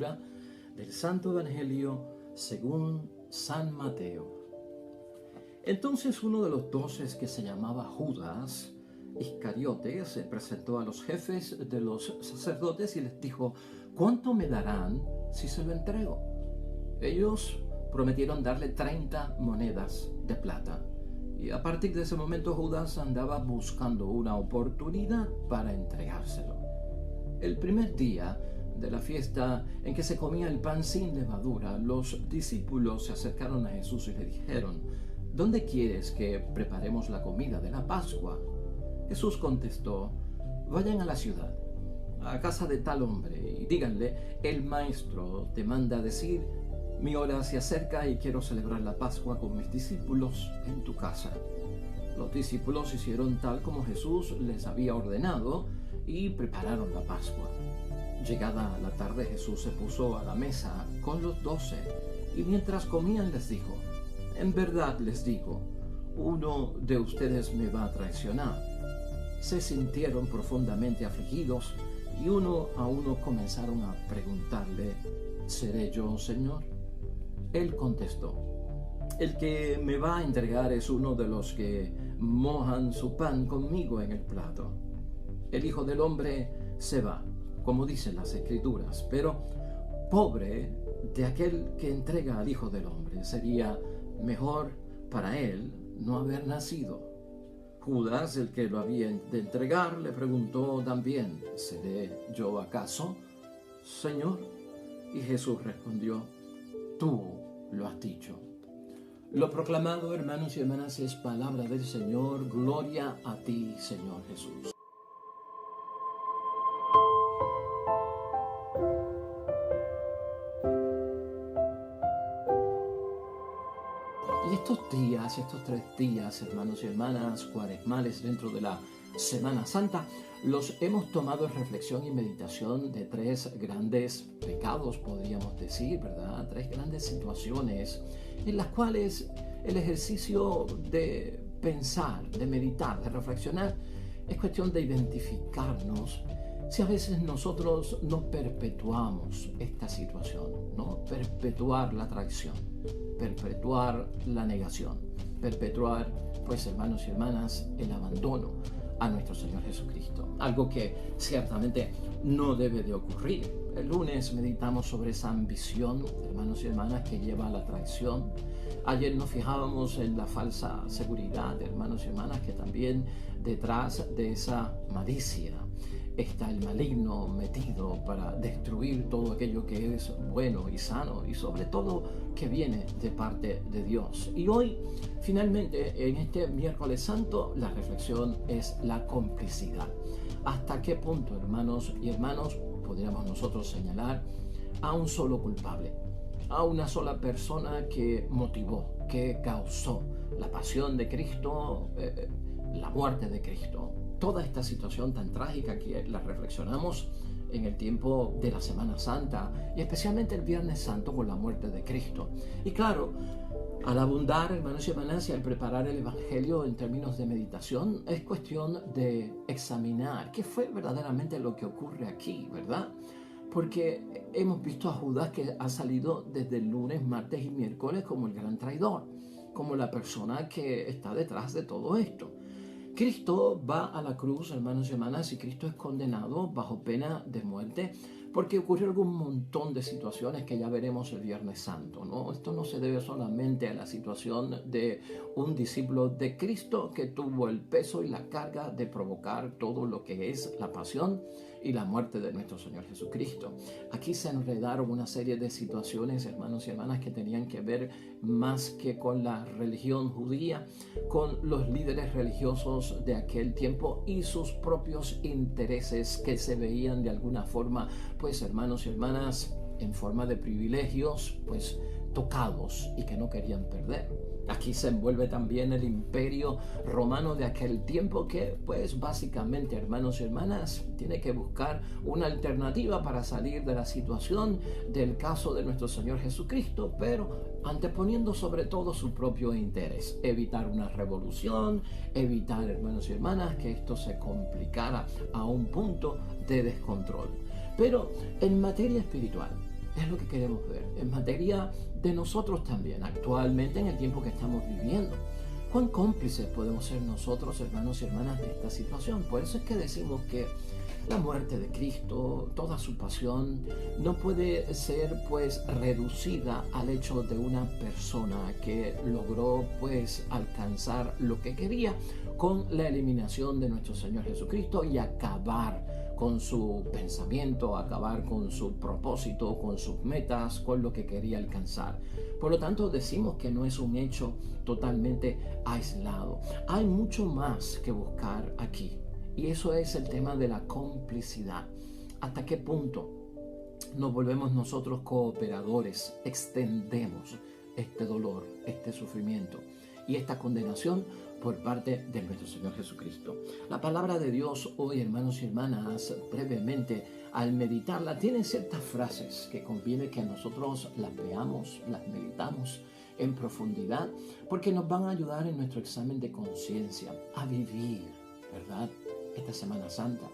lectura del Santo Evangelio según San Mateo. Entonces uno de los 12 que se llamaba Judas Iscariote se presentó a los jefes de los sacerdotes y les dijo: ¿cuánto me darán si se lo entrego? Ellos prometieron darle 30 monedas de plata. Y a partir de ese momento Judas andaba buscando una oportunidad para entregárselo. El primer día de la fiesta en que se comía el pan sin levadura, los discípulos se acercaron a Jesús y le dijeron: ¿dónde quieres que preparemos la comida de la Pascua? Jesús contestó: vayan a la ciudad, a casa de tal hombre, y díganle: el maestro te manda decir, mi hora se acerca y quiero celebrar la Pascua con mis discípulos en tu casa. Los discípulos hicieron tal como Jesús les había ordenado y prepararon la Pascua. Llegada la tarde, Jesús se puso a la mesa con los 12 y mientras comían les dijo: en verdad les digo, uno de ustedes me va a traicionar. Se sintieron profundamente afligidos y uno a uno comenzaron a preguntarle: ¿seré yo, Señor? Él contestó: el que me va a entregar es uno de los que mojan su pan conmigo en el plato. El Hijo del Hombre se va, como dicen las Escrituras, pero pobre de aquel que entrega al Hijo del Hombre. Sería mejor para él no haber nacido. Judas, el que lo había de entregar, le preguntó también: ¿seré yo acaso, Señor? Y Jesús respondió: tú lo has dicho. Lo proclamado, hermanos y hermanas, es palabra del Señor. Gloria a ti, Señor Jesús. Y estos 3 días, hermanos y hermanas, cuaresmales dentro de la Semana Santa, los hemos tomado en reflexión y meditación de 3 grandes pecados, podríamos decir, ¿verdad? 3 grandes situaciones en las cuales el ejercicio de pensar, de meditar, de reflexionar, es cuestión de identificarnos si a veces nosotros no perpetuamos esta situación, ¿no? Perpetuar la traición, perpetuar la negación, perpetuar, pues, hermanos y hermanas, el abandono a nuestro Señor Jesucristo. Algo que ciertamente no debe de ocurrir. El lunes meditamos sobre esa ambición, hermanos y hermanas, que lleva a la traición. Ayer nos fijábamos en la falsa seguridad, hermanos y hermanas, que también detrás de esa malicia está el maligno metido para destruir todo aquello que es bueno y sano y sobre todo que viene de parte de Dios. Y hoy, finalmente, en este miércoles santo, la reflexión es la complicidad. ¿Hasta qué punto, hermanos y hermanas, podríamos nosotros señalar a un solo culpable, a una sola persona que motivó, que causó la pasión de Cristo, la muerte de Cristo? Toda esta situación tan trágica que la reflexionamos en el tiempo de la Semana Santa y especialmente el Viernes Santo con la muerte de Cristo. Y claro, al abundar, hermanos y hermanas, y al preparar el Evangelio en términos de meditación, es cuestión de examinar qué fue verdaderamente lo que ocurre aquí, ¿verdad? Porque hemos visto a Judas que ha salido desde el lunes, martes y miércoles como el gran traidor, como la persona que está detrás de todo esto. Cristo va a la cruz, hermanos y hermanas, y Cristo es condenado bajo pena de muerte porque ocurrió algún montón de situaciones que ya veremos el Viernes Santo, ¿no? Esto no se debe solamente a la situación de un discípulo de Cristo que tuvo el peso y la carga de provocar todo lo que es la pasión y la muerte de nuestro Señor Jesucristo. Aquí se enredaron una serie de situaciones, hermanos y hermanas, que tenían que ver más que con la religión judía, con los líderes religiosos de aquel tiempo y sus propios intereses que se veían de alguna forma, pues, hermanos y hermanas, en forma de privilegios, pues, tocados y que no querían perder. Aquí se envuelve también el imperio romano de aquel tiempo que, pues, básicamente, hermanos y hermanas, tiene que buscar una alternativa para salir de la situación del caso de nuestro Señor Jesucristo, pero anteponiendo sobre todo su propio interés, evitar una revolución, evitar, hermanos y hermanas, que esto se complicara a un punto de descontrol. Pero en materia espiritual, Es lo que queremos ver en materia de nosotros también, actualmente en el tiempo que estamos viviendo. ¿Cuán cómplices podemos ser nosotros, hermanos y hermanas, de esta situación? Por eso es que decimos que la muerte de Cristo, toda su pasión, no puede ser pues reducida al hecho de una persona que logró pues alcanzar lo que quería con la eliminación de nuestro Señor Jesucristo y acabar con su pensamiento, acabar con su propósito, con sus metas, con lo que quería alcanzar. Por lo tanto, decimos que no es un hecho totalmente aislado. Hay mucho más que buscar aquí. Y eso es el tema de la complicidad. ¿Hasta qué punto nos volvemos nosotros cooperadores? Extendemos este dolor, este sufrimiento y esta condenación por parte de nuestro Señor Jesucristo. La palabra de Dios hoy, hermanos y hermanas, brevemente, al meditarla, tiene ciertas frases que conviene que nosotros las veamos, las meditamos en profundidad, porque nos van a ayudar en nuestro examen de conciencia a vivir, ¿verdad?, esta Semana Santa,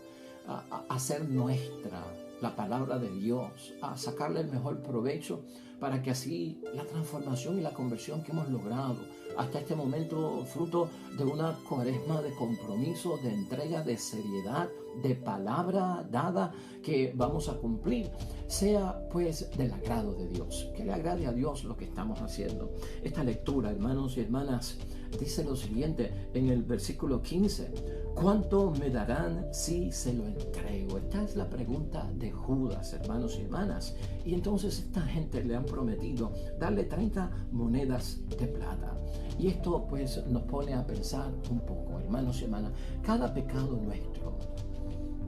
a hacer nuestra la palabra de Dios, a sacarle el mejor provecho para que así la transformación y la conversión que hemos logrado hasta este momento, fruto de una cuaresma de compromiso, de entrega, de seriedad, de palabra dada que vamos a cumplir, sea pues del agrado de Dios, que le agrade a Dios lo que estamos haciendo. Esta lectura, hermanos y hermanas, dice lo siguiente en el versículo 15: ¿cuánto me darán si se lo entrego? Esta es la pregunta de Judas, hermanos y hermanas. Y entonces esta gente le han prometido darle 30 monedas de plata. Y esto pues nos pone a pensar un poco, hermanos y hermanas. Cada pecado nuestro,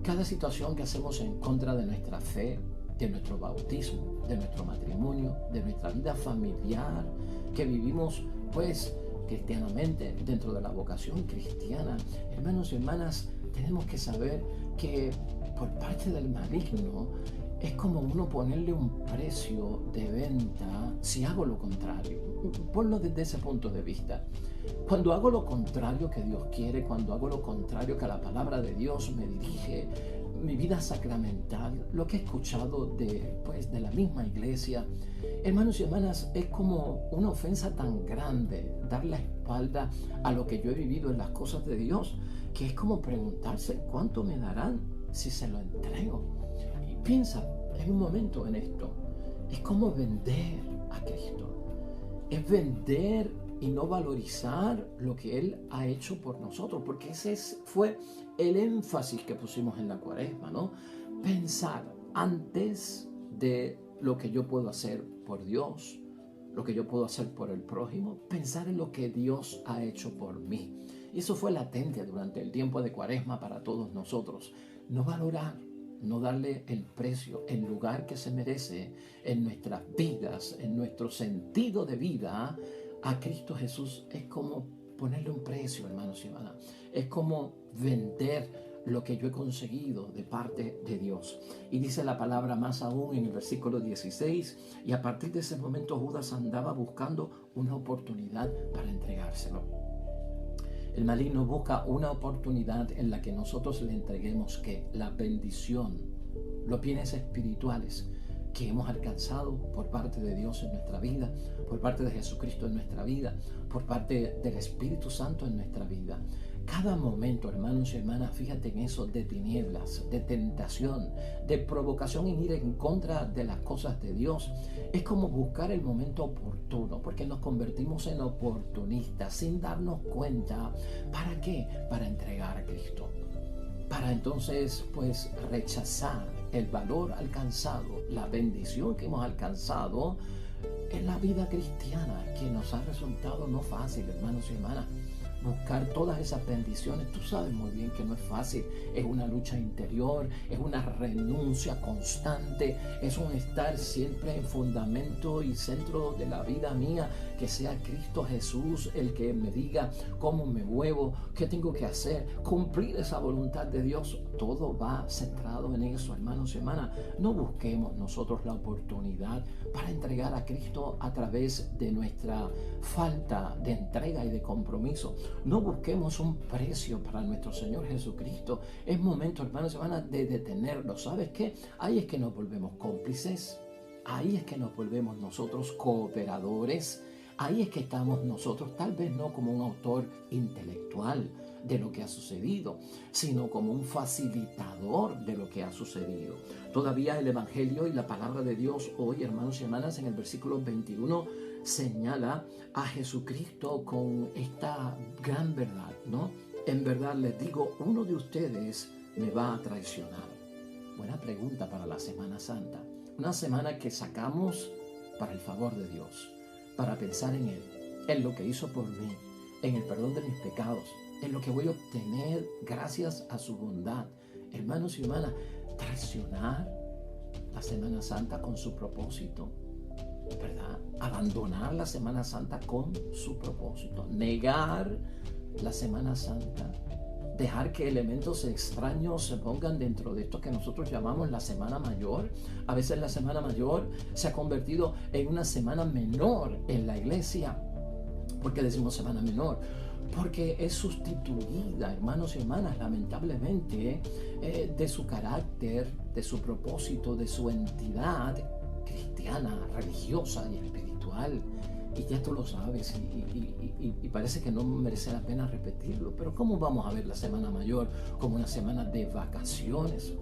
cada situación que hacemos en contra de nuestra fe, de nuestro bautismo, de nuestro matrimonio, de nuestra vida familiar, que vivimos pues cristianamente, dentro de la vocación cristiana, hermanos y hermanas, tenemos que saber que por parte del maligno es como uno ponerle un precio de venta si hago lo contrario. Ponlo desde ese punto de vista. Cuando hago lo contrario que Dios quiere, cuando hago lo contrario que la palabra de Dios me dirige, mi vida sacramental, lo que he escuchado de la misma iglesia, hermanos y hermanas, es como una ofensa tan grande dar la espalda a lo que yo he vivido en las cosas de Dios, que es como preguntarse cuánto me darán si se lo entrego. Y piensa en un momento en esto. Es como vender a Cristo. Es vender y no valorizar lo que Él ha hecho por nosotros, porque ese fue el énfasis que pusimos en la cuaresma, ¿no? Pensar antes de lo que yo puedo hacer por Dios, lo que yo puedo hacer por el prójimo, pensar en lo que Dios ha hecho por mí. Y eso fue latente durante el tiempo de cuaresma para todos nosotros. No valorar, no darle el precio, el lugar que se merece en nuestras vidas, en nuestro sentido de vida. A Cristo Jesús es como ponerle un precio, hermanos y hermanas. Es como vender lo que yo he conseguido de parte de Dios. Y dice la palabra más aún en el versículo 16, y a partir de ese momento Judas andaba buscando una oportunidad para entregárselo. El maligno busca una oportunidad en la que nosotros le entreguemos que la bendición, los bienes espirituales que hemos alcanzado por parte de Dios en nuestra vida, por parte de Jesucristo en nuestra vida, por parte del Espíritu Santo en nuestra vida. Cada momento, hermanos y hermanas, fíjate en eso, de tinieblas, de tentación, de provocación en ir en contra de las cosas de Dios, es como buscar el momento oportuno, porque nos convertimos en oportunistas sin darnos cuenta. ¿Para qué? Para entregar a Cristo. Para entonces, pues, rechazar el valor alcanzado, la bendición que hemos alcanzado en la vida cristiana, que nos ha resultado no fácil, hermanos y hermanas. Buscar todas esas bendiciones, tú sabes muy bien que no es fácil, es una lucha interior, es una renuncia constante, es un estar siempre en fundamento y centro de la vida mía, que sea Cristo Jesús el que me diga cómo me muevo, qué tengo que hacer, cumplir esa voluntad de Dios. Todo va centrado en eso, hermanos y hermanas. No busquemos nosotros la oportunidad para entregar a Cristo a través de nuestra falta de entrega y de compromiso. No busquemos un precio para nuestro Señor Jesucristo. Es momento, hermanos y hermanas, de detenerlo. ¿Sabes qué? Ahí es que nos volvemos cómplices. ahí es que nos volvemos nosotros cooperadores. Ahí es que estamos nosotros, tal vez no como un autor intelectual de lo que ha sucedido, sino como un facilitador de lo que ha sucedido. Todavía el Evangelio y la palabra de Dios hoy, hermanos y hermanas, en el versículo 21 señala a Jesucristo con esta gran verdad, ¿no? En verdad les digo, uno de ustedes me va a traicionar. Buena pregunta para la Semana Santa. Una semana que sacamos para el favor de Dios, para pensar en Él, en lo que hizo por mí, en el perdón de mis pecados, en lo que voy a obtener gracias a su bondad. Hermanos y hermanas, traicionar la Semana Santa con su propósito, ¿verdad? Abandonar la Semana Santa con su propósito, negar la Semana Santa, dejar que elementos extraños se pongan dentro de esto que nosotros llamamos la Semana Mayor. A veces la Semana Mayor se ha convertido en una semana menor en la iglesia. ¿Por qué decimos semana menor? Porque es sustituida, hermanos y hermanas, lamentablemente, de su carácter, de su propósito, de su entidad cristiana, religiosa y espiritual. Y ya tú lo sabes y parece que no merece la pena repetirlo. Pero ¿cómo vamos a ver la Semana Mayor como una semana de vacaciones?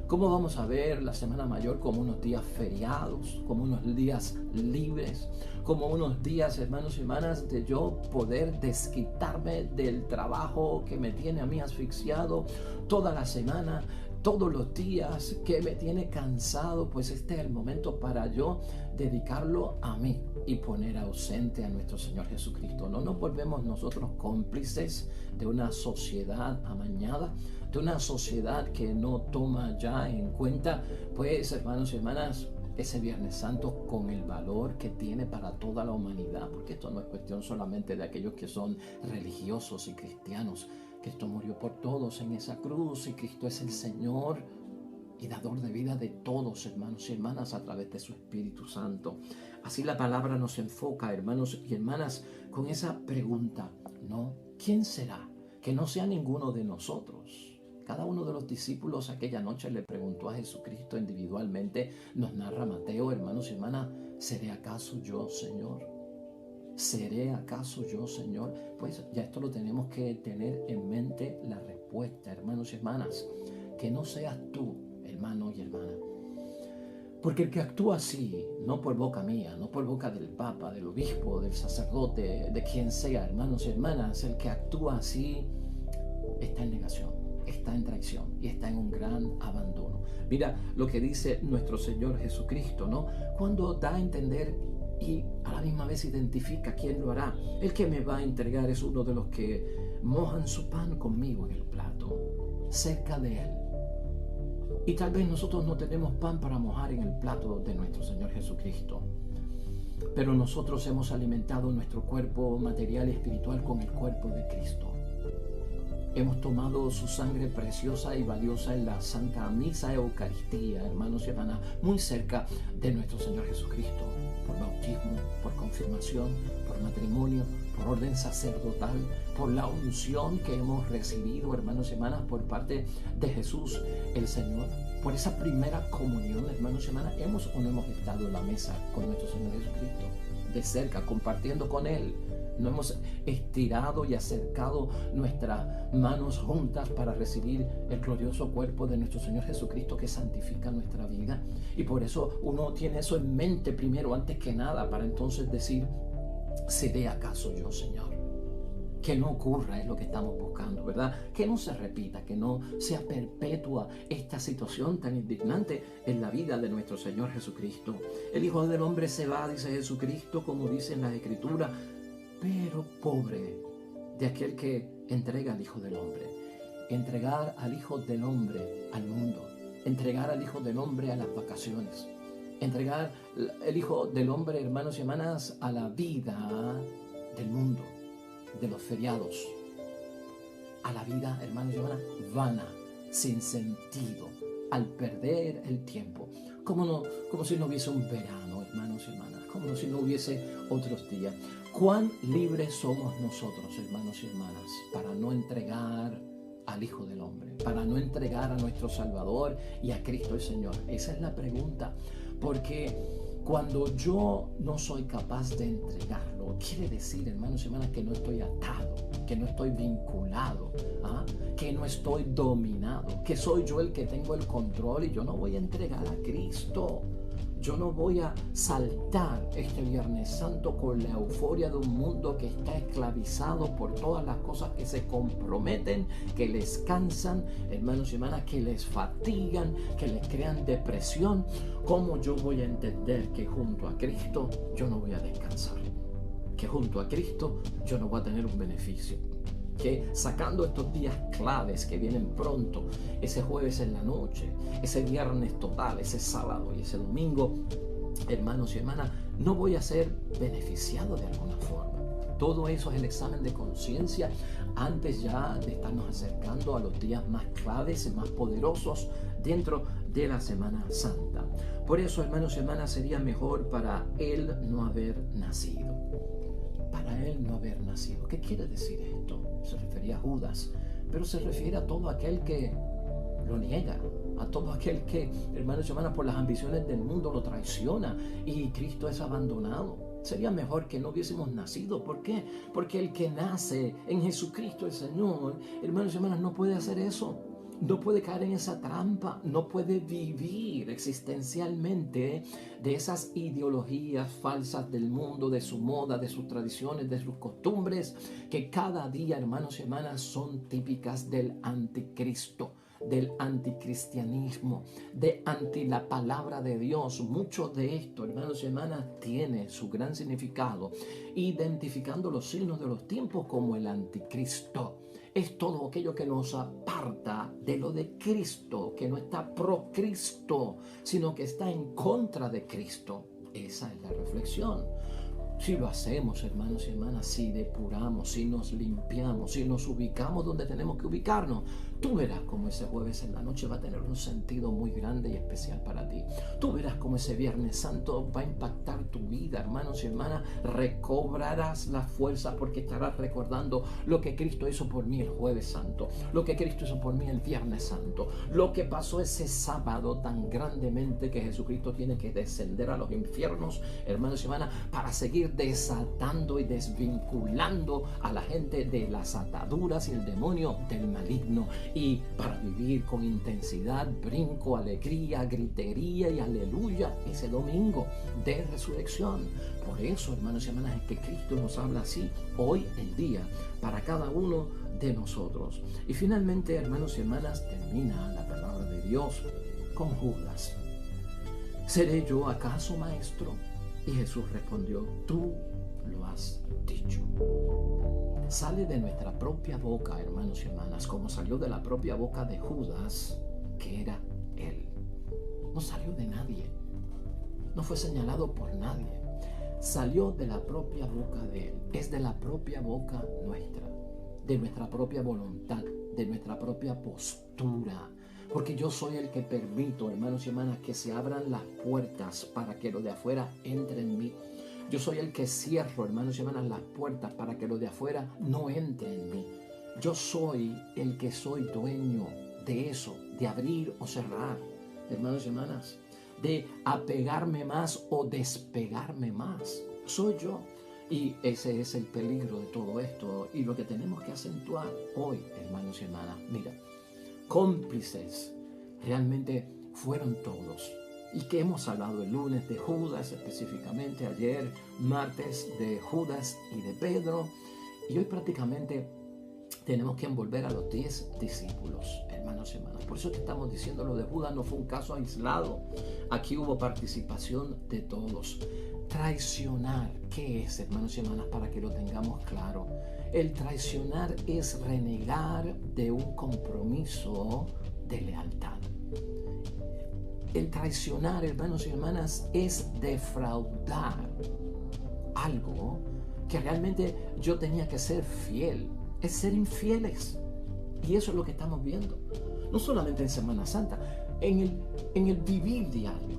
¿Cómo vamos a ver la Semana Mayor como unos días feriados, como unos días libres, como unos días, hermanos y hermanas, de yo poder desquitarme del trabajo que me tiene a mí asfixiado toda la semana, todos los días, que me tiene cansado? Pues este es el momento para yo dedicarlo a mí y poner ausente a nuestro Señor Jesucristo. No nos volvemos nosotros cómplices de una sociedad amañada, de una sociedad que no toma ya en cuenta, pues, hermanos y hermanas, ese Viernes Santo con el valor que tiene para toda la humanidad, porque esto no es cuestión solamente de aquellos que son religiosos y cristianos. Cristo murió por todos en esa cruz y Cristo es el Señor y dador de vida de todos, hermanos y hermanas, a través de su Espíritu Santo. Así la palabra nos enfoca, hermanos y hermanas, con esa pregunta, ¿no? ¿Quién será? Que no sea ninguno de nosotros. Cada uno de los discípulos aquella noche le preguntó a Jesucristo individualmente. Nos narra Mateo, hermanos y hermanas, ¿seré acaso yo, Señor? ¿Seré acaso yo, Señor? Pues ya esto lo tenemos que tener en mente, la respuesta, hermanos y hermanas. Que no seas tú, hermano y hermana. Porque el que actúa así, no por boca mía, no por boca del Papa, del obispo, del sacerdote, de quien sea, hermanos y hermanas, el que actúa así está en negación, está en traición y está en un gran abandono. Mira lo que dice nuestro Señor Jesucristo, ¿no? Cuando da a entender y a la misma vez identifica quién lo hará. El que me va a entregar es uno de los que mojan su pan conmigo en el plato, cerca de él. Y tal vez nosotros no tenemos pan para mojar en el plato de nuestro Señor Jesucristo, pero nosotros hemos alimentado nuestro cuerpo material y espiritual con el cuerpo de Cristo. Hemos tomado su sangre preciosa y valiosa en la Santa Misa Eucaristía, hermanos y hermanas, muy cerca de nuestro Señor Jesucristo, por bautismo, por confirmación, por matrimonio, por orden sacerdotal, por la unción que hemos recibido, hermanos y hermanas, por parte de Jesús el Señor. Por esa primera comunión, hermanos y hermanas, hemos o no hemos estado en la mesa con nuestro Señor Jesucristo, de cerca, compartiendo con Él. No hemos estirado y acercado nuestras manos juntas para recibir el glorioso cuerpo de nuestro Señor Jesucristo que santifica nuestra vida. Y por eso uno tiene eso en mente primero, antes que nada, para entonces decir, ¿seré acaso yo, Señor? Que no ocurra es lo que estamos buscando, ¿verdad? Que no se repita, que no sea perpetua esta situación tan indignante en la vida de nuestro Señor Jesucristo. El Hijo del Hombre se va, dice Jesucristo, como dice en las Escrituras, pero pobre de aquel que entrega al Hijo del Hombre. Entregar al Hijo del Hombre al mundo. Entregar al Hijo del Hombre a las vacaciones. Entregar el Hijo del Hombre, hermanos y hermanas, a la vida del mundo, de los feriados. A la vida, hermanos y hermanas, vana, sin sentido, al perder el tiempo. Como si no hubiese un verano, hermanos y hermanas. Como si no hubiese otros días. ¿Cuán libres somos nosotros, hermanos y hermanas, para no entregar al Hijo del Hombre, para no entregar a nuestro Salvador y a Cristo el Señor? Esa es la pregunta, porque Cuando yo no soy capaz de entregarlo, quiere decir, hermanos y hermanas, que no estoy atado, que no estoy vinculado, que no estoy dominado, que soy yo el que tengo el control y yo no voy a entregar a Cristo. Yo no voy a saltar este Viernes Santo con la euforia de un mundo que está esclavizado por todas las cosas que se comprometen, que les cansan, hermanos y hermanas, que les fatigan, que les crean depresión. ¿Cómo yo voy a entender que junto a Cristo yo no voy a descansar? Que junto a Cristo yo no voy a tener un beneficio. Que sacando estos días claves que vienen pronto, ese jueves en la noche, ese viernes total, ese sábado y ese domingo, hermanos y hermanas, no voy a ser beneficiado de alguna forma. Todo eso es el examen de conciencia antes ya de estarnos acercando a los días más claves y más poderosos dentro de la Semana Santa. Por eso, hermanos y hermanas, sería mejor para él no haber nacido. Para él no haber nacido. ¿Qué quiere decir esto? Se refería a Judas, pero se refiere a todo aquel que lo niega, a todo aquel que, hermanos y hermanas, por las ambiciones del mundo lo traiciona y Cristo es abandonado. Sería mejor que no hubiésemos nacido. ¿Por qué? Porque el que nace en Jesucristo el Señor, hermanos y hermanas, no puede hacer eso. No puede caer en esa trampa, no puede vivir existencialmente de esas ideologías falsas del mundo, de su moda, de sus tradiciones, de sus costumbres, que cada día, hermanos y hermanas, son típicas del anticristo, del anticristianismo, de anti la palabra de Dios. Mucho de esto, hermanos y hermanas, tiene su gran significado, identificando los signos de los tiempos como el anticristo. Es todo aquello que nos aparta de lo de Cristo, que no está pro Cristo, sino que está en contra de Cristo. Esa es la reflexión. Si lo hacemos, hermanos y hermanas, si depuramos, si nos limpiamos, si nos ubicamos donde tenemos que ubicarnos, tú verás cómo ese jueves en la noche va a tener un sentido muy grande y especial para ti. Tú verás cómo ese Viernes Santo va a impactar tu vida, hermanos y hermanas. Recobrarás la fuerza porque estarás recordando lo que Cristo hizo por mí el Jueves Santo, lo que Cristo hizo por mí el Viernes Santo, lo que pasó ese sábado tan grandemente que Jesucristo tiene que descender a los infiernos, hermanos y hermanas, para seguir desatando y desvinculando a la gente de las ataduras y el demonio del maligno, y para vivir con intensidad, brinco, alegría, gritería y aleluya ese domingo de resurrección. Por eso, hermanos y hermanas, es que Cristo nos habla así hoy en día para cada uno de nosotros. Y finalmente, hermanos y hermanas, termina la palabra de Dios con Judas. ¿Seré yo acaso maestro? Y Jesús respondió, tú lo has dicho. Sale de nuestra propia boca, hermanos y hermanas, como salió de la propia boca de Judas, que era él. No salió de nadie. No fue señalado por nadie. Salió de la propia boca de él. Es de la propia boca nuestra, de nuestra propia voluntad, de nuestra propia postura. Porque yo soy el que permito, hermanos y hermanas, que se abran las puertas para que lo de afuera entre en mí. Yo soy el que cierro, hermanos y hermanas, las puertas para que lo de afuera no entre en mí. Yo soy el que soy dueño de eso, de abrir o cerrar, hermanos y hermanas, de apegarme más o despegarme más. Soy yo. Y ese es el peligro de todo esto y lo que tenemos que acentuar hoy, hermanos y hermanas. Mira, cómplices realmente fueron todos. Y que hemos hablado el lunes de Judas específicamente, ayer martes de Judas y de Pedro, y hoy prácticamente tenemos que envolver a los 10 discípulos, hermanos y hermanas. Por eso que estamos diciendo lo de Judas no fue un caso aislado. Aquí hubo participación de todos. Traicionar, ¿qué es, hermanos y hermanas? Para que lo tengamos claro. El traicionar es renegar de un compromiso de lealtad. El traicionar, hermanos y hermanas, es defraudar algo que realmente yo tenía que ser fiel. Es ser infieles. Y eso es lo que estamos viendo. No solamente en Semana Santa, en el vivir diario.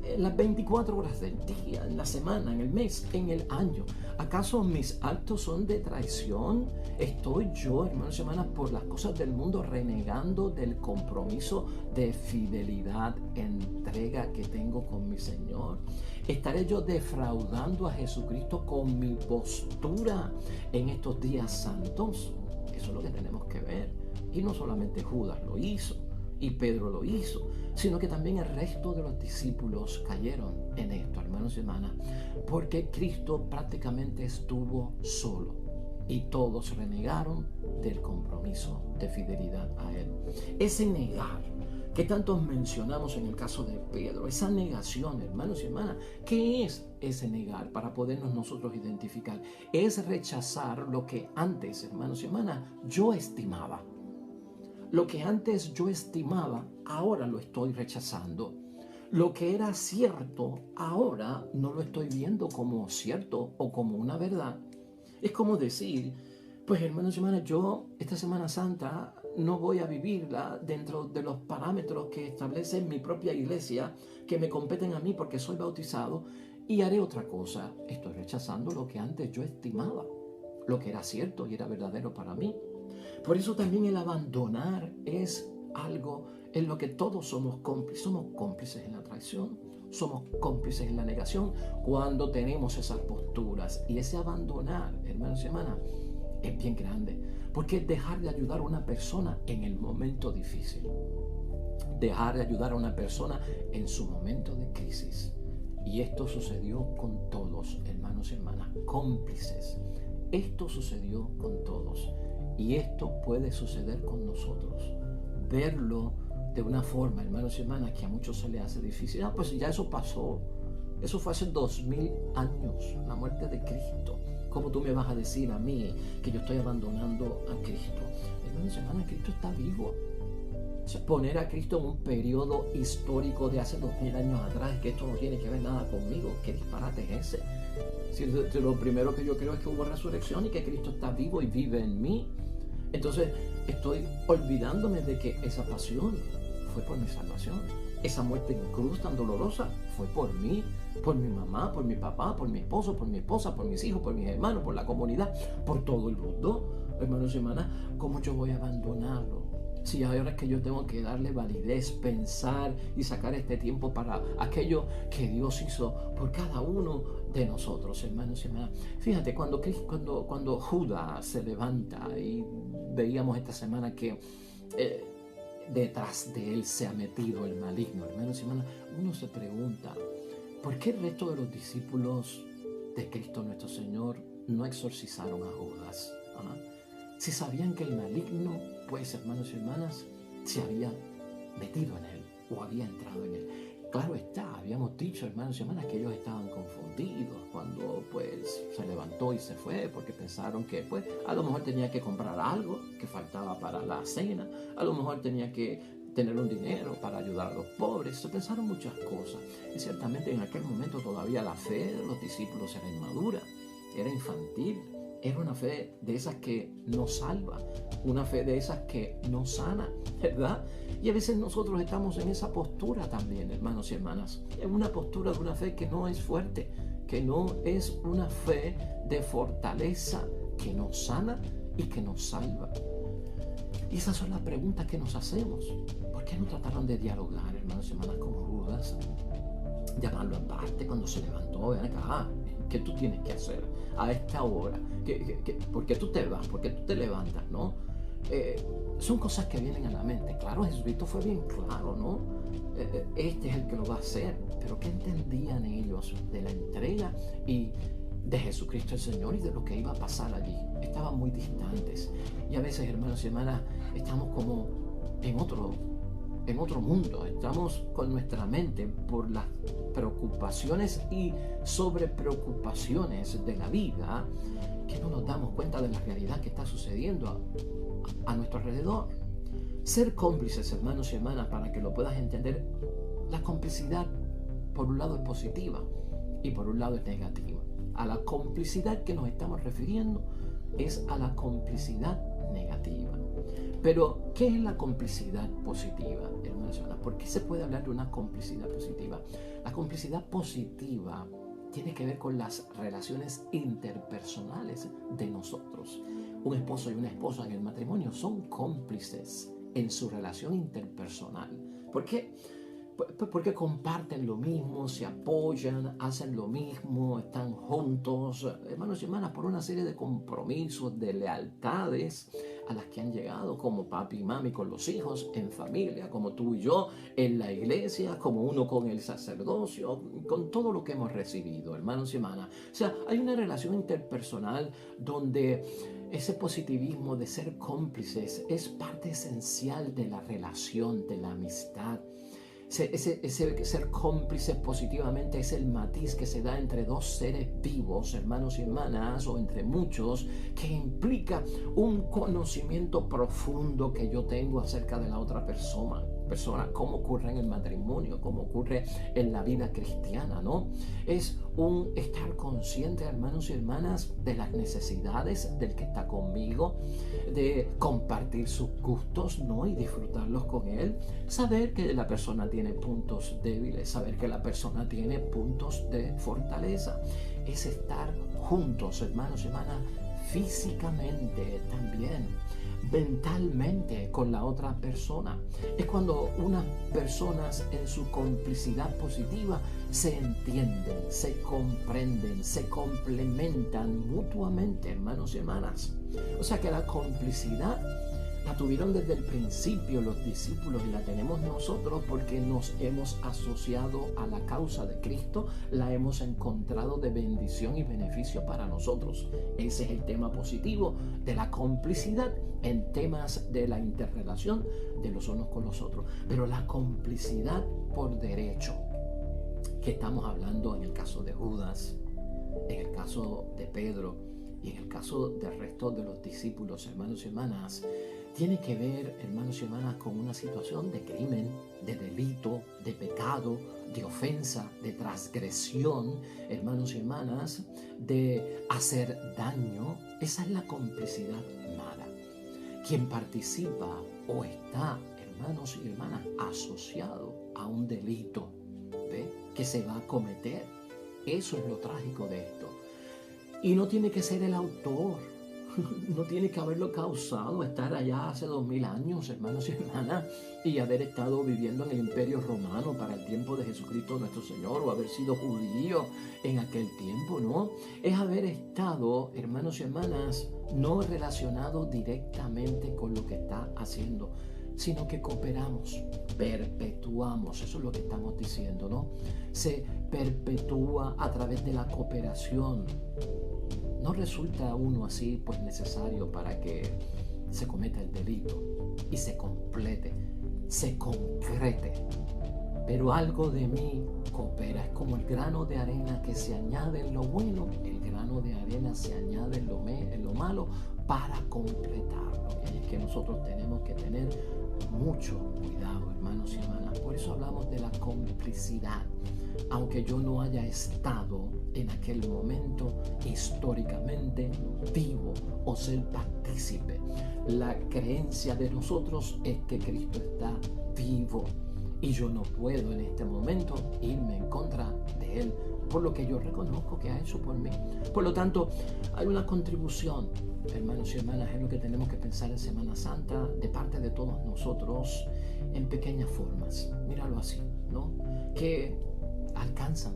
en las 24 horas del día, en la semana, en el mes, en el año? ¿Acaso mis actos son de traición? ¿Estoy yo, hermanos y hermanas, por las cosas del mundo renegando del compromiso de fidelidad, entrega que tengo con mi Señor? ¿Estaré yo defraudando a Jesucristo con mi postura en estos días santos? Eso es lo que tenemos que ver. Y no solamente Judas lo hizo y Pedro lo hizo, sino que también el resto de los discípulos cayeron en esto, hermanos y hermanas, porque Cristo prácticamente estuvo solo y todos renegaron del compromiso de fidelidad a Él. Ese negar que tantos mencionamos en el caso de Pedro, esa negación, hermanos y hermanas, ¿qué es ese negar para podernos nosotros identificar? Es rechazar lo que antes, hermanos y hermanas, yo estimaba. Lo que antes yo estimaba, ahora lo estoy rechazando. Lo que era cierto, ahora no lo estoy viendo como cierto o como una verdad. Es como decir, pues hermanos y hermanas, yo esta Semana Santa no voy a vivirla dentro de los parámetros que establece mi propia iglesia, que me competen a mí porque soy bautizado, y haré otra cosa. Estoy rechazando lo que antes yo estimaba, lo que era cierto y era verdadero para mí. Por eso también el abandonar es algo en lo que todos somos cómplices. Somos cómplices en la traición, somos cómplices en la negación cuando tenemos esas posturas. Y ese abandonar, hermanos y hermanas, es bien grande, porque es dejar de ayudar a una persona en el momento difícil, dejar de ayudar a una persona en su momento de crisis. Y esto sucedió con todos, hermanos y hermanas, cómplices. Esto sucedió con todos. Y esto puede suceder con nosotros. Verlo de una forma, hermanos y hermanas, que a muchos se les hace difícil. Pues ya eso pasó. Eso fue hace 2000 años, la muerte de Cristo. ¿Cómo tú me vas a decir a mí que yo estoy abandonando a Cristo? Hermanos y hermanas, Cristo está vivo. O sea, poner a Cristo en un periodo histórico de hace 2000 años atrás, que esto no tiene que ver nada conmigo. ¿Qué disparate es ese? Si lo primero que yo creo es que hubo resurrección y que Cristo está vivo y vive en mí. Entonces estoy olvidándome de que esa pasión fue por mi salvación. Esa muerte en cruz tan dolorosa fue por mí, por mi mamá, por mi papá, por mi esposo, por mi esposa, por mis hijos, por mis hermanos, por la comunidad, por todo el mundo. Hermanos y hermanas, ¿cómo yo voy a abandonarlo? Si ahora es que yo tengo que darle validez, pensar y sacar este tiempo para aquello que Dios hizo por cada uno de nosotros, hermanos y hermanas. Fíjate, cuando Judas se levanta y veíamos esta semana que detrás de él se ha metido el maligno, hermanos y hermanas, uno se pregunta, ¿por qué el resto de los discípulos de Cristo nuestro Señor no exorcizaron a Judas? ¿Ah? Si sabían que el maligno, pues hermanos y hermanas, se había metido en él o había entrado en él. Claro está, habíamos dicho, hermanos y hermanas, que ellos estaban confundidos cuando pues se levantó y se fue porque pensaron que pues a lo mejor tenía que comprar algo que faltaba para la cena, a lo mejor tenía que tener un dinero para ayudar a los pobres. Se pensaron muchas cosas y ciertamente en aquel momento todavía la fe de los discípulos era inmadura, era infantil. Era una fe de esas que no salva, una fe de esas que no sana, ¿verdad? Y a veces nosotros estamos en esa postura también, hermanos y hermanas, en una postura de una fe que no es fuerte, que no es una fe de fortaleza, que nos sana y que nos salva. Y esas son las preguntas que nos hacemos. ¿Por qué no trataron de dialogar, hermanos y hermanas, con Judas? Llamarlo aparte cuando se levantó, ven acá, ¿qué tú tienes que hacer a esta hora? ¿Por qué tú te vas? ¿Por qué tú te levantas? ¿No? Son cosas que vienen a la mente. Claro, Jesucristo fue bien claro, ¿no? Este es el que lo va a hacer. Pero ¿qué entendían ellos de la entrega y de Jesucristo el Señor y de lo que iba a pasar allí? Estaban muy distantes. Y a veces, hermanos y hermanas, estamos como en otro mundo. Estamos con nuestra mente por las preocupaciones y sobrepreocupaciones de la vida, que no nos damos cuenta de la realidad que está sucediendo a nuestro alrededor. Ser cómplices, hermanos y hermanas, para que lo puedas entender, la complicidad por un lado es positiva y por un lado es negativa. A la complicidad que nos estamos refiriendo es a la complicidad negativa. Pero, ¿qué es la complicidad positiva, hermanos y hermanas? ¿Por qué se puede hablar de una complicidad positiva? La complicidad positiva tiene que ver con las relaciones interpersonales de nosotros. Un esposo y una esposa en el matrimonio son cómplices en su relación interpersonal. ¿Por qué? Porque comparten lo mismo, se apoyan, hacen lo mismo, están juntos, hermanos y hermanas, por una serie de compromisos, de lealtades a las que han llegado, como papi y mami con los hijos, en familia, como tú y yo, en la iglesia, como uno con el sacerdocio, con todo lo que hemos recibido, hermanos y hermanas. O sea, hay una relación interpersonal donde ese positivismo de ser cómplices es parte esencial de la relación, de la amistad. Ese ser cómplice positivamente es el matiz que se da entre dos seres vivos, hermanos y hermanas, o entre muchos, que implica un conocimiento profundo que yo tengo acerca de la otra persona, como ocurre en el matrimonio, como ocurre en la vida cristiana, ¿no? Es un estar consciente, hermanos y hermanas, de las necesidades del que está conmigo, de compartir sus gustos, ¿no? Y disfrutarlos con él, saber que la persona tiene puntos débiles, saber que la persona tiene puntos de fortaleza. Es estar juntos, hermanos y hermanas, físicamente también, mentalmente con la otra persona. Es cuando unas personas en su complicidad positiva se entienden, se comprenden, se complementan mutuamente, hermanos y hermanas. O sea que la complicidad la tuvieron desde el principio los discípulos y la tenemos nosotros porque nos hemos asociado a la causa de Cristo, la hemos encontrado de bendición y beneficio para nosotros. Ese es el tema positivo de la complicidad en temas de la interrelación de los unos con los otros. Pero la complicidad por derecho, que estamos hablando en el caso de Judas, en el caso de Pedro y en el caso del resto de los discípulos, hermanos y hermanas, tiene que ver, hermanos y hermanas, con una situación de crimen, de delito, de pecado, de ofensa, de transgresión, hermanos y hermanas, de hacer daño. Esa es la complicidad mala. Quien participa o está, hermanos y hermanas, asociado a un delito, ¿ve?, que se va a cometer. Eso es lo trágico de esto. Y no tiene que ser el autor. No tiene que haberlo causado estar allá hace 2000 años, hermanos y hermanas, y haber estado viviendo en el Imperio Romano para el tiempo de Jesucristo nuestro Señor, o haber sido judío en aquel tiempo, ¿no? Es haber estado, hermanos y hermanas, no relacionado directamente con lo que está haciendo, sino que cooperamos, perpetuamos, eso es lo que estamos diciendo, ¿no? Se perpetúa a través de la cooperación. No resulta uno así pues necesario para que se cometa el delito y se complete, se concrete. Pero algo de mí coopera, es como el grano de arena que se añade en lo bueno, el grano de arena se añade en lo malo para completarlo. Y es que nosotros tenemos que tener mucho cuidado, hermanos y hermanas. Por eso hablamos de la complicidad. Aunque yo no haya estado en aquel momento históricamente vivo o ser partícipe, la creencia de nosotros es que Cristo está vivo y yo no puedo en este momento irme en contra de Él por lo que yo reconozco que ha hecho por mí. Por lo tanto, hay una contribución, hermanos y hermanas, es lo que tenemos que pensar en Semana Santa de parte de todos nosotros en pequeñas formas. Míralo así, ¿no? Que alcanzan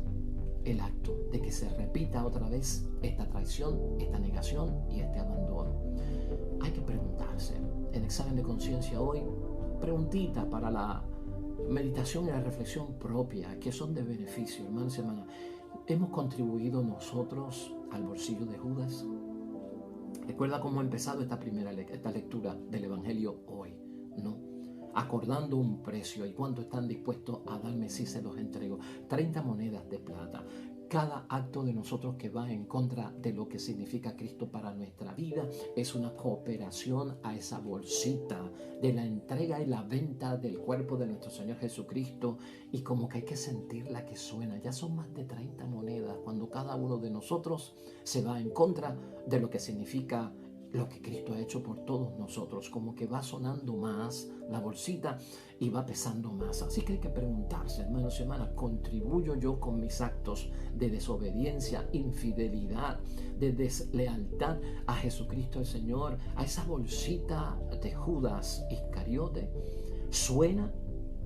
el acto de que se repita otra vez esta traición, esta negación y este abandono. Hay que preguntarse en examen de conciencia hoy, preguntita para la meditación y la reflexión propia, que son de beneficio, hermanos y hermanas. ¿Hemos contribuido nosotros al bolsillo de Judas? Recuerda cómo ha empezado esta lectura del Evangelio hoy, ¿no? Acordando un precio y cuánto están dispuestos a darme si se los entrego. 30 monedas de plata. Cada acto de nosotros que va en contra de lo que significa Cristo para nuestra vida es una cooperación a esa bolsita de la entrega y la venta del cuerpo de nuestro Señor Jesucristo, y como que hay que sentirla que suena. Ya son más de 30 monedas cuando cada uno de nosotros se va en contra de lo que significa lo que Cristo ha hecho por todos nosotros, como que va sonando más la bolsita y va pesando más. Así que hay que preguntarse, hermanos y hermanas, ¿contribuyo yo con mis actos de desobediencia, infidelidad, de deslealtad a Jesucristo el Señor, a esa bolsita de Judas Iscariote? ¿Suena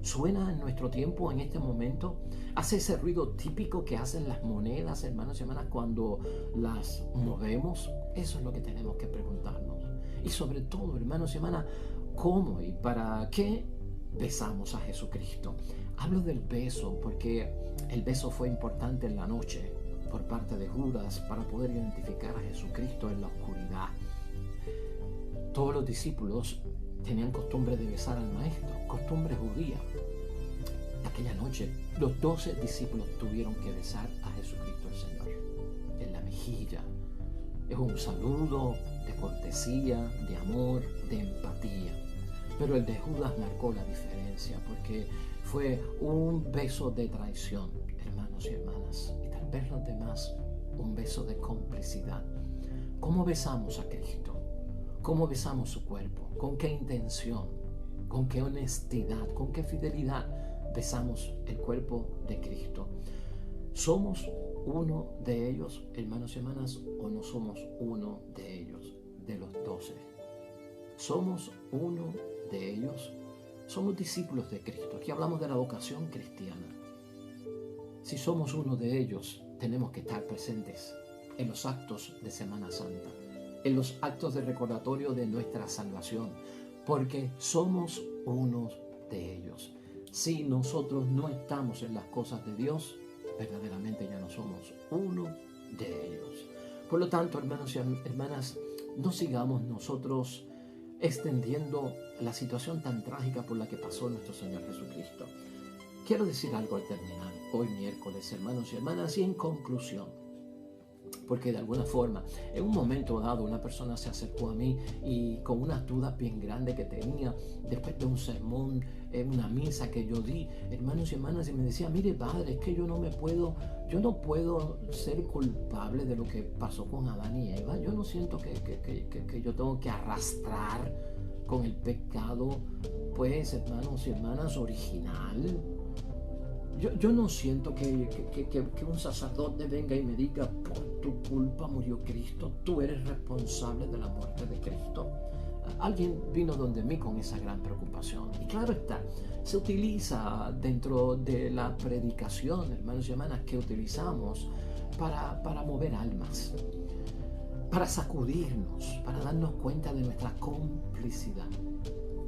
en nuestro tiempo, en este momento? ¿Hace ese ruido típico que hacen las monedas, hermanos y hermanas, cuando las movemos? Eso es lo que tenemos que preguntarnos. Y sobre todo, hermanos y hermanas, ¿cómo y para qué besamos a Jesucristo? Hablo del beso porque el beso fue importante en la noche por parte de Judas para poder identificar a Jesucristo en la oscuridad. Todos los discípulos tenían costumbre de besar al Maestro, costumbre judía. Aquella noche, los 12 discípulos tuvieron que besar a Jesucristo el Señor en la mejilla. Es un saludo de cortesía, de amor, de empatía. Pero el de Judas marcó la diferencia porque fue un beso de traición, hermanos y hermanas. Y tal vez los demás, un beso de complicidad. ¿Cómo besamos a Cristo? ¿Cómo besamos su cuerpo? ¿Con qué intención? ¿Con qué honestidad? ¿Con qué fidelidad besamos el cuerpo de Cristo? ¿Somos uno de ellos, hermanos y hermanas, o no somos uno de ellos, de los 12? ¿Somos uno de ellos? Somos discípulos de Cristo. Aquí hablamos de la vocación cristiana. Si somos uno de ellos, tenemos que estar presentes en los actos de Semana Santa, en los actos de recordatorio de nuestra salvación, porque somos unos de ellos. Si nosotros no estamos en las cosas de Dios, verdaderamente ya no somos uno de ellos. Por lo tanto, hermanos y hermanas, no sigamos nosotros extendiendo la situación tan trágica por la que pasó nuestro Señor Jesucristo. Quiero decir algo al terminar hoy miércoles, hermanos y hermanas, y en conclusión, porque de alguna forma, en un momento dado, una persona se acercó a mí y con unas dudas bien grandes que tenía después de un sermón, en una misa que yo di, hermanos y hermanas, y me decía: mire, padre, es que yo no puedo ser culpable de lo que pasó con Adán y Eva. Yo no siento que yo tengo que arrastrar con el pecado, pues, hermanos y hermanas, original. Yo no siento que un sacerdote venga y me diga: por tu culpa murió Cristo, tú eres responsable de la muerte de Cristo. Alguien vino donde mí con esa gran preocupación. Y claro está, se utiliza dentro de la predicación, hermanos y hermanas, que utilizamos para mover almas, para sacudirnos, para darnos cuenta de nuestra complicidad.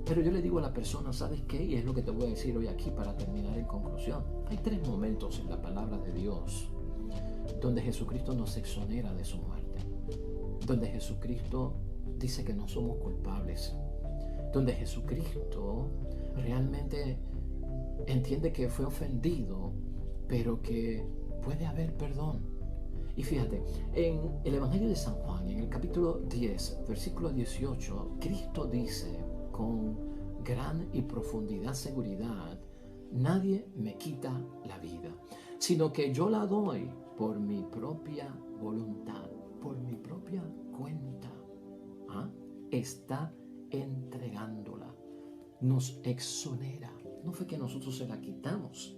Pero yo le digo a la persona: ¿sabes qué? Y es lo que te voy a decir hoy aquí para terminar en conclusión. Hay 3 momentos en la palabra de Dios donde Jesucristo nos exonera de su muerte, donde Jesucristo dice que no somos culpables, donde Jesucristo realmente entiende que fue ofendido, pero que puede haber perdón. Y fíjate, en el Evangelio de San Juan, en el capítulo 10, versículo 18, Cristo dice con gran y profundidad seguridad: nadie me quita la vida, sino que yo la doy por mi propia voluntad, por mi propia cuenta. Está entregándola, nos exonera. No fue que nosotros se la quitamos.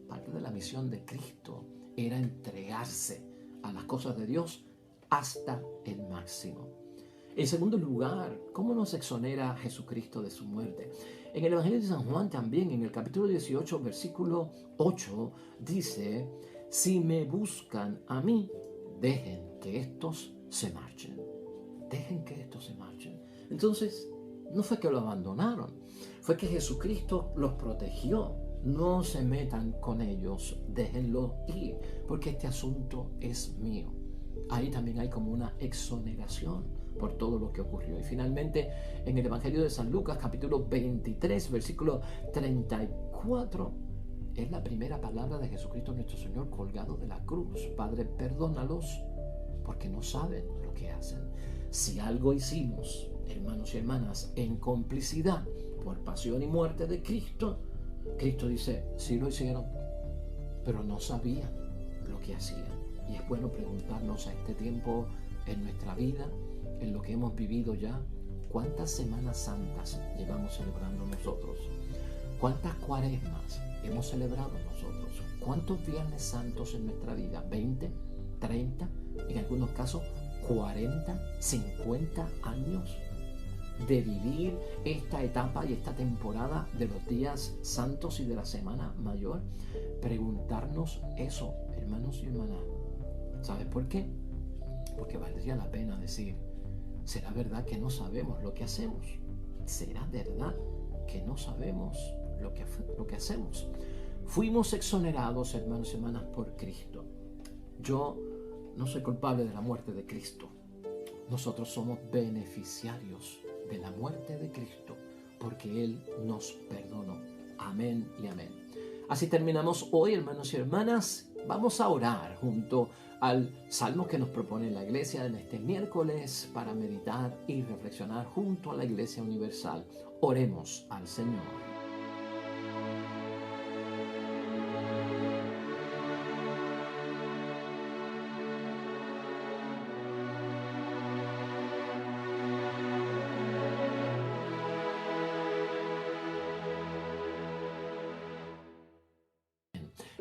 Parte de la misión de Cristo era entregarse a las cosas de Dios hasta el máximo. En segundo lugar, ¿cómo nos exonera Jesucristo de su muerte? En el Evangelio de San Juan también, en el capítulo 18, versículo 8, dice: si me buscan a mí, dejen que estos se marchen. Dejen que estos se marchen. Entonces, no fue que lo abandonaron, fue que Jesucristo los protegió. No se metan con ellos, déjenlo ir, porque este asunto es mío. Ahí también hay como una exoneración por todo lo que ocurrió. Y finalmente, en el Evangelio de San Lucas, capítulo 23, versículo 34, es la primera palabra de Jesucristo nuestro Señor colgado de la cruz: Padre, perdónalos porque no saben lo que hacen. Si algo hicimos, hermanos y hermanas, en complicidad por pasión y muerte de Cristo, Cristo dice: sí lo hicieron, pero no sabían lo que hacían. Y es bueno preguntarnos a este tiempo en nuestra vida, en lo que hemos vivido ya. ¿Cuántas Semanas Santas llevamos celebrando nosotros? ¿Cuántas Cuaresmas hemos celebrado nosotros? ¿Cuántos Viernes Santos en nuestra vida? ¿20? ¿30? En algunos casos, 40, 50 años de vivir esta etapa y esta temporada de los días santos y de la Semana Mayor. Preguntarnos eso, hermanos y hermanas. ¿Sabes por qué? Porque valdría la pena decir, ¿será verdad que no sabemos lo que hacemos? ¿Será verdad que no sabemos lo que hacemos? Fuimos exonerados, hermanos y hermanas, por Cristo. Yo no soy culpable de la muerte de Cristo. Nosotros somos beneficiarios de la muerte de Cristo porque Él nos perdonó. Amén y amén. Así terminamos hoy, hermanos y hermanas. Vamos a orar junto al salmo que nos propone la iglesia en este miércoles para meditar y reflexionar junto a la Iglesia Universal. Oremos al Señor.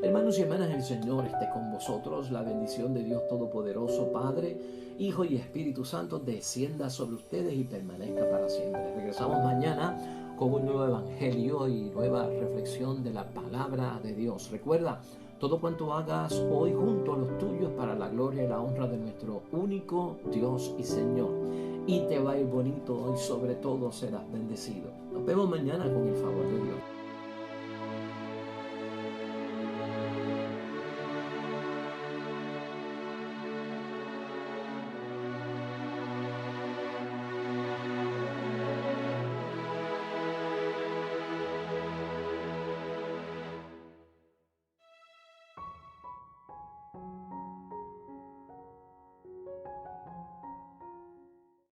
Hermanos y hermanas, el Señor esté con vosotros. La bendición de Dios Todopoderoso, Padre, Hijo y Espíritu Santo, descienda sobre ustedes y permanezca para siempre. Regresamos mañana con un nuevo evangelio y nueva reflexión de la palabra de Dios. Recuerda, todo cuanto hagas hoy junto a los tuyos para la gloria y la honra de nuestro único Dios y Señor. Y te va a ir bonito y sobre todo serás bendecido. Nos vemos mañana con el favor de Dios.